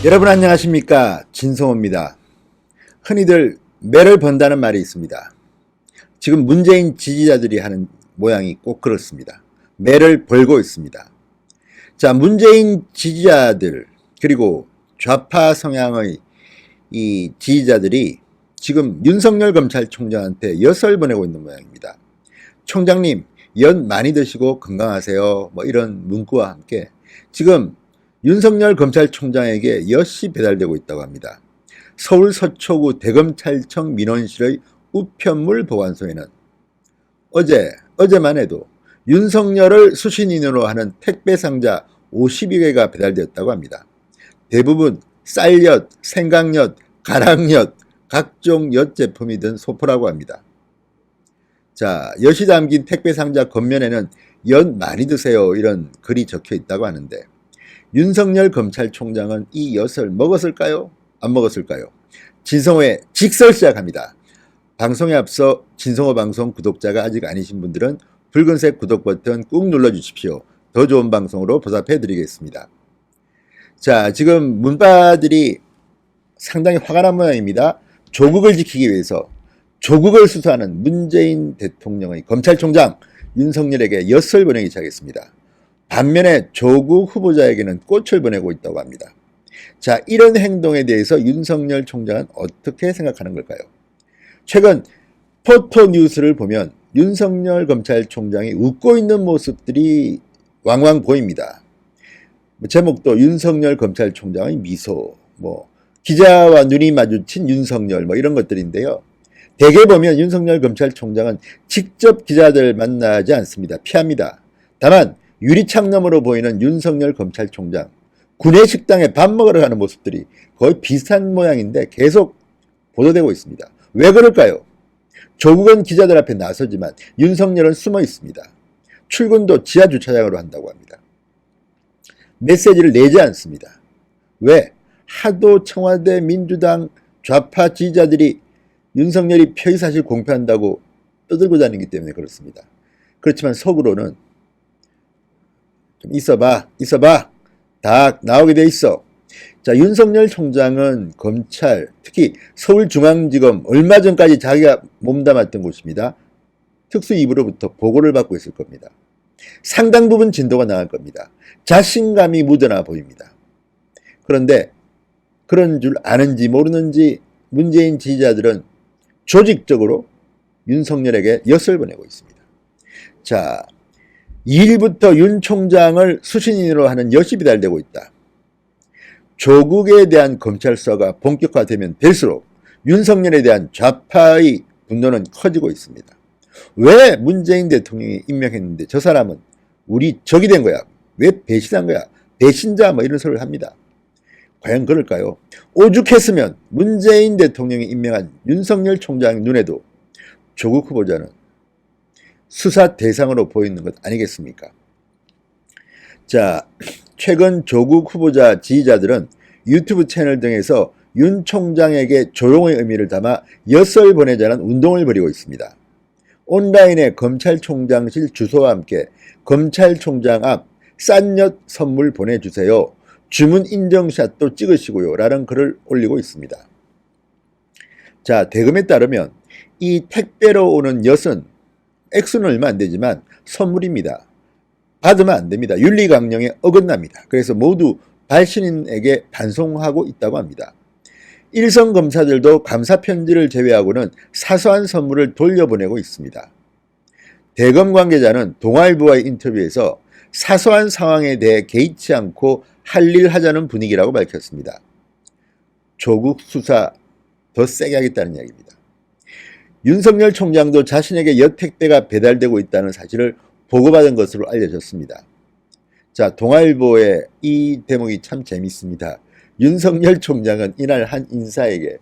여러분 안녕하십니까, 진성호입니다. 흔히들 매를 번다는 말이 있습니다. 지금 문재인 지지자들이 하는 모양이 꼭 그렇습니다. 매를 벌고 있습니다. 자, 문재인 지지자들 그리고 좌파 성향의 이 지지자들이 지금 윤석열 검찰총장한테 엿을 보내고 있는 모양입니다. 총장님, 엿 많이 드시고 건강하세요, 뭐 이런 문구와 함께 지금 윤석열 검찰총장에게 엿이 배달되고 있다고 합니다. 서울 서초구 대검찰청 민원실의 우편물 보관소에는 어제만 해도 윤석열을 수신인으로 하는 택배 상자 50여 개가 배달되었다고 합니다. 대부분 쌀엿, 생강엿, 가랑엿, 각종 엿 제품이 든 소포라고 합니다. 자, 엿이 담긴 택배 상자 겉면에는 엿 많이 드세요 이런 글이 적혀 있다고 하는데, 윤석열 검찰총장은 이 엿을 먹었을까요? 안 먹었을까요? 진성호의 직설 시작합니다. 방송에 앞서 진성호 방송 구독자가 아직 아니신 분들은 붉은색 구독 버튼 꾹 눌러주십시오. 더 좋은 방송으로 보답해 드리겠습니다. 자, 지금 문바들이 상당히 화가 난 모양입니다. 조국을 지키기 위해서 조국을 수사하는 문재인 대통령의 검찰총장 윤석열에게 엿을 보내기 시작했습니다. 반면에 조국 후보자에게는 꽃을 보내고 있다고 합니다. 자, 이런 행동에 대해서 윤석열 총장은 어떻게 생각하는 걸까요? 최근 포토뉴스를 보면 윤석열 검찰총장이 웃고 있는 모습들이 왕왕 보입니다. 제목도 윤석열 검찰총장의 미소, 기자와 눈이 마주친 윤석열, 이런 것들인데요. 대개 보면 윤석열 검찰총장은 직접 기자들 만나지 않습니다. 피합니다. 다만 유리창 너머로 보이는 윤석열 검찰총장, 구내식당에 밥 먹으러 가는 모습들이 거의 비슷한 모양인데 계속 보도되고 있습니다. 왜 그럴까요? 조국은 기자들 앞에 나서지만 윤석열은 숨어 있습니다. 출근도 지하 주차장으로 한다고 합니다. 메시지를 내지 않습니다. 왜? 하도 청와대 민주당 좌파 지지자들이 윤석열이 표의사실 공표한다고 떠들고 다니기 때문에 그렇습니다. 그렇지만 속으로는 좀 있어봐 다 나오게 돼 있어. 자, 윤석열 총장은 검찰, 특히 서울중앙지검 얼마 전까지 자기가 몸담았던 곳입니다. 특수이부로부터 보고를 받고 있을 겁니다. 상당 부분 진도가 나갈 겁니다. 자신감이 묻어나 보입니다. 그런데 그런 줄 아는지 모르는지 문재인 지지자들은 조직적으로 윤석열에게 엿을 보내고 있습니다. 자, 2일부터 윤 총장을 수신인으로 하는 엿이 배달되고 있다. 조국에 대한 검찰 수사가 본격화되면 될수록 윤석열에 대한 좌파의 분노는 커지고 있습니다. 왜 문재인 대통령이 임명했는데 저 사람은 우리 적이 된 거야? 왜 배신한 거야? 배신자 이런 소리를 합니다. 과연 그럴까요? 오죽했으면 문재인 대통령이 임명한 윤석열 총장 눈에도 조국 후보자는 수사 대상으로 보이는 것 아니겠습니까? 자, 최근 조국 후보자 지지자들은 유튜브 채널 등에서 윤 총장에게 조롱의 의미를 담아 엿을 보내자는 운동을 벌이고 있습니다. 온라인에 검찰총장실 주소와 함께 검찰총장 앞 싼 엿 선물 보내주세요, 주문 인정샷도 찍으시고요 라는 글을 올리고 있습니다. 자, 대검에 따르면 이 택배로 오는 엿은 액수는 얼마 안 되지만 선물입니다. 받으면 안 됩니다. 윤리강령에 어긋납니다. 그래서 모두 발신인에게 반송하고 있다고 합니다. 일선 검사들도 감사편지를 제외하고는 사소한 선물을 돌려보내고 있습니다. 대검 관계자는 동아일보와의 인터뷰에서 사소한 상황에 대해 개의치 않고 할 일 하자는 분위기라고 밝혔습니다. 조국 수사 더 세게 하겠다는 이야기입니다. 윤석열 총장도 자신에게 엿 택배가 배달되고 있다는 사실을 보고받은 것으로 알려졌습니다. 자, 동아일보의 이 대목이 참 재밌습니다. 윤석열 총장은 이날 한 인사에게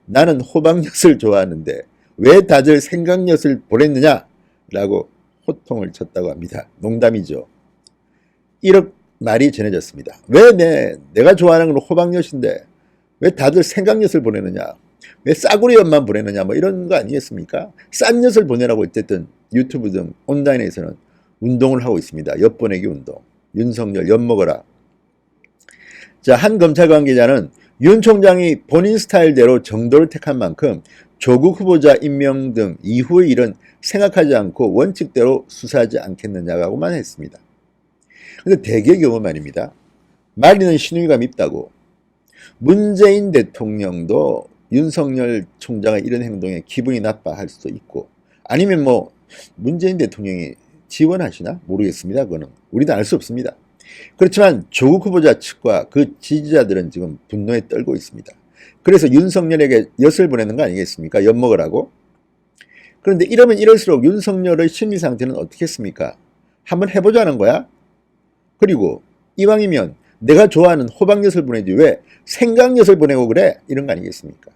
나는 호박엿을 좋아하는데 왜 다들 생강엿을 보냈느냐 라고 호통을 쳤다고 합니다. 농담이죠. 이런 말이 전해졌습니다. 왜 내가 좋아하는 건 호박엿인데 왜 다들 생강엿을 보내느냐, 왜 싸구려 엿만 보내느냐, 이런 거 아니겠습니까? 싼 엿을 보내라고 어쨌든 유튜브 등 온라인에서는 운동을 하고 있습니다. 엿 보내기 운동. 윤석열 엿 먹어라. 자, 한 검찰 관계자는 윤 총장이 본인 스타일대로 정도를 택한 만큼 조국 후보자 임명 등 이후의 일은 생각하지 않고 원칙대로 수사하지 않겠느냐고만 했습니다. 근데 대개 경우 말입니다. 말리는 신의감 있다고 문재인 대통령도 윤석열 총장의 이런 행동에 기분이 나빠할 수도 있고, 아니면 뭐 문재인 대통령이 지원하시나 모르겠습니다. 그거는 우리도 알 수 없습니다. 그렇지만 조국 후보자 측과 그 지지자들은 지금 분노에 떨고 있습니다. 그래서 윤석열에게 엿을 보내는 거 아니겠습니까? 엿먹으라고. 그런데 이러면 이럴수록 윤석열의 심리 상태는 어떻겠습니까? 한번 해보자는 거야? 그리고 이왕이면 내가 좋아하는 호박엿을 보내지 왜 생강엿을 보내고 그래? 이런 거 아니겠습니까?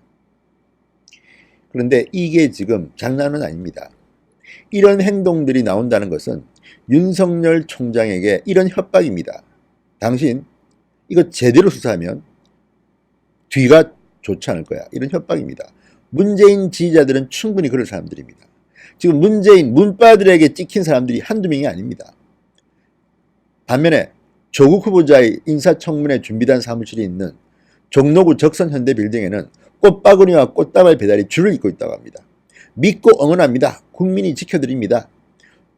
그런데 이게 지금 장난은 아닙니다. 이런 행동들이 나온다는 것은 윤석열 총장에게 이런 협박입니다. 당신 이거 제대로 수사하면 뒤가 좋지 않을 거야. 이런 협박입니다. 문재인 지지자들은 충분히 그럴 사람들입니다. 지금 문재인 문바들에게 찍힌 사람들이 한두 명이 아닙니다. 반면에 조국 후보자의 인사청문회 준비단 사무실이 있는 종로구 적선현대빌딩에는 꽃바구니와 꽃다발 배달이 줄을 잇고 있다고 합니다. 믿고 응원합니다. 국민이 지켜드립니다.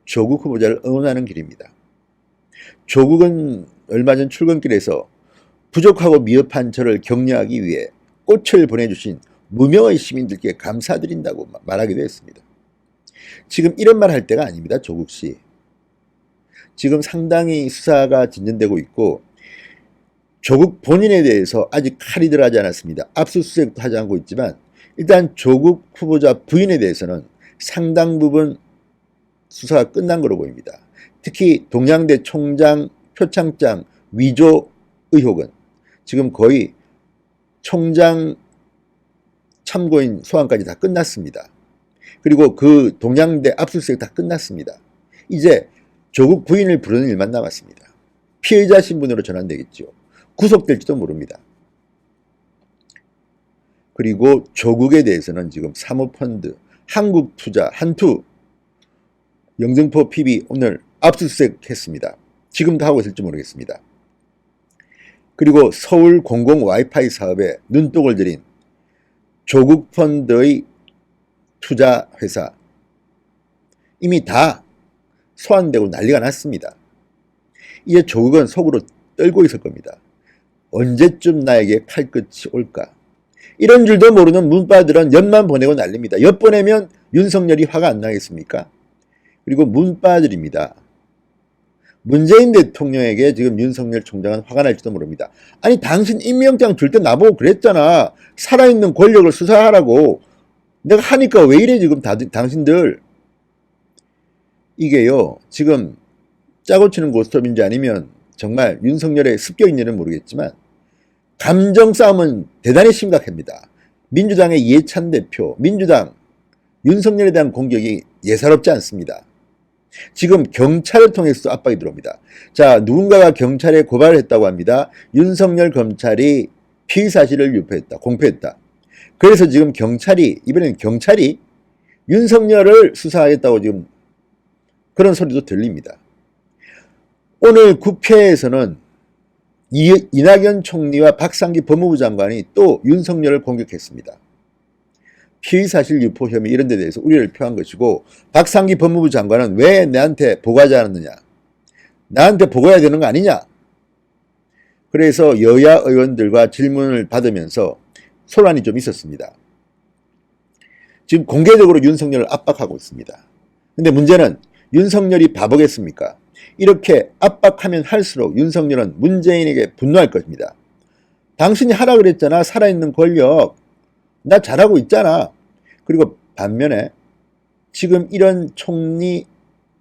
조국 후보자를 응원하는 길입니다. 조국은 얼마 전 출근길에서 부족하고 미흡한 저를 격려하기 위해 꽃을 보내주신 무명의 시민들께 감사드린다고 말하기도 했습니다. 지금 이런 말 할 때가 아닙니다. 조국씨. 지금 상당히 수사가 진전되고 있고 조국 본인에 대해서 아직 칼이 들어가지 않았습니다. 압수수색도 하지 않고 있지만 일단 조국 후보자 부인에 대해서는 상당 부분 수사가 끝난 거로 보입니다. 특히 동양대 총장 표창장 위조 의혹은 지금 거의 총장 참고인 소환까지 다 끝났습니다. 그리고 그 동양대 압수수색 다 끝났습니다. 이제 조국 부인을 부르는 일만 남았습니다. 피해자 신분으로 전환되겠죠. 구속될지도 모릅니다. 그리고 조국에 대해서는 지금 사모펀드, 한국투자, 한투, 영등포 PB 오늘 압수수색했습니다. 지금도 하고 있을지 모르겠습니다. 그리고 서울 공공 와이파이 사업에 눈독을 들인 조국 펀드의 투자회사 이미 다 소환되고 난리가 났습니다. 이제 조국은 속으로 떨고 있을 겁니다. 언제쯤 나에게 칼끝이 올까? 이런 줄도 모르는 문바들은 엿만 보내고 난립니다. 엿 보내면 윤석열이 화가 안 나겠습니까? 그리고 문바들입니다. 문재인 대통령에게 지금 윤석열 총장은 화가 날지도 모릅니다. 아니 당신 임명장 줄 때 나보고 그랬잖아. 살아있는 권력을 수사하라고. 내가 하니까 왜 이래 지금 당신들. 이게요 지금 짜고 치는 고스톱인지 아니면 정말 윤석열의 습격인지는 모르겠지만 감정 싸움은 대단히 심각합니다. 민주당의 이해찬 대표, 민주당 윤석열에 대한 공격이 예사롭지 않습니다. 지금 경찰을 통해서 압박이 들어옵니다. 자, 누군가가 경찰에 고발을 했다고 합니다. 윤석열 검찰이 피의 사실을 유포했다, 공표했다. 그래서 지금 이번에는 경찰이 윤석열을 수사하겠다고 지금 그런 소리도 들립니다. 오늘 국회에서는 이낙연 총리와 박상기 법무부 장관이 또 윤석열을 공격했습니다. 피의사실 유포 혐의 이런 데 대해서 우려를 표한 것이고 박상기 법무부 장관은 왜 내한테 보고하지 않았느냐. 나한테 보고해야 되는 거 아니냐. 그래서 여야 의원들과 질문을 받으면서 소란이 좀 있었습니다. 지금 공개적으로 윤석열을 압박하고 있습니다. 근데 문제는 윤석열이 바보겠습니까? 이렇게 압박하면 할수록 윤석열은 문재인에게 분노할 것입니다. 당신이 하라 그랬잖아. 살아있는 권력. 나 잘하고 있잖아. 그리고 반면에 지금 이런 총리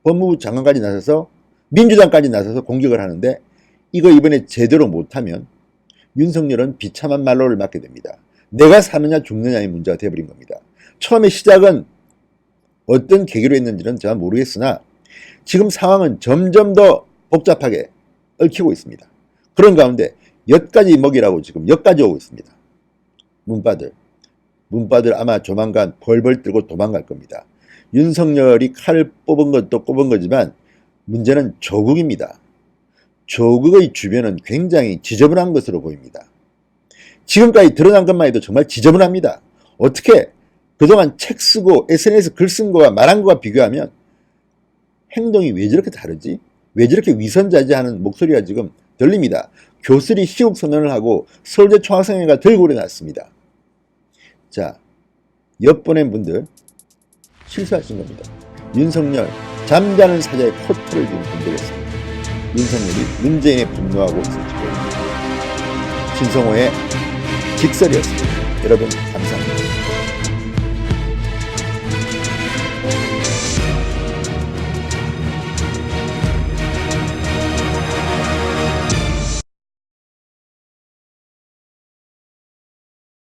법무부 장관까지 나서서 민주당까지 나서서 공격을 하는데 이거 이번에 제대로 못하면 윤석열은 비참한 말로를 맞게 됩니다. 내가 사느냐 죽느냐의 문제가 되어버린 겁니다. 처음에 시작은 어떤 계기로 했는지는 제가 모르겠으나 지금 상황은 점점 더 복잡하게 얽히고 있습니다. 그런 가운데 엿까지 먹이라고 지금 엿까지 오고 있습니다. 문바들 아마 조만간 벌벌 들고 도망갈 겁니다. 윤석열이 칼을 뽑은 것도 뽑은 거지만 문제는 조국입니다. 조국의 주변은 굉장히 지저분한 것으로 보입니다. 지금까지 드러난 것만 해도 정말 지저분합니다. 어떻게 그동안 책 쓰고 SNS 글 쓴 거와 말한 거와 비교하면 행동이 왜 저렇게 다르지? 왜 저렇게 위선자지하는 목소리가 지금 들립니다. 교수리 시국 선언을 하고 서울대 총학생회가 들고 일어났습니다. 자, 엿보낸 분들 실수하신 겁니다. 윤석열 잠자는 사자의 코트를 지금 건드렸습니다. 윤석열이 문재인에 분노하고 있을지 모릅니다. 신성호의 직설이었습니다. 여러분 감사합니다.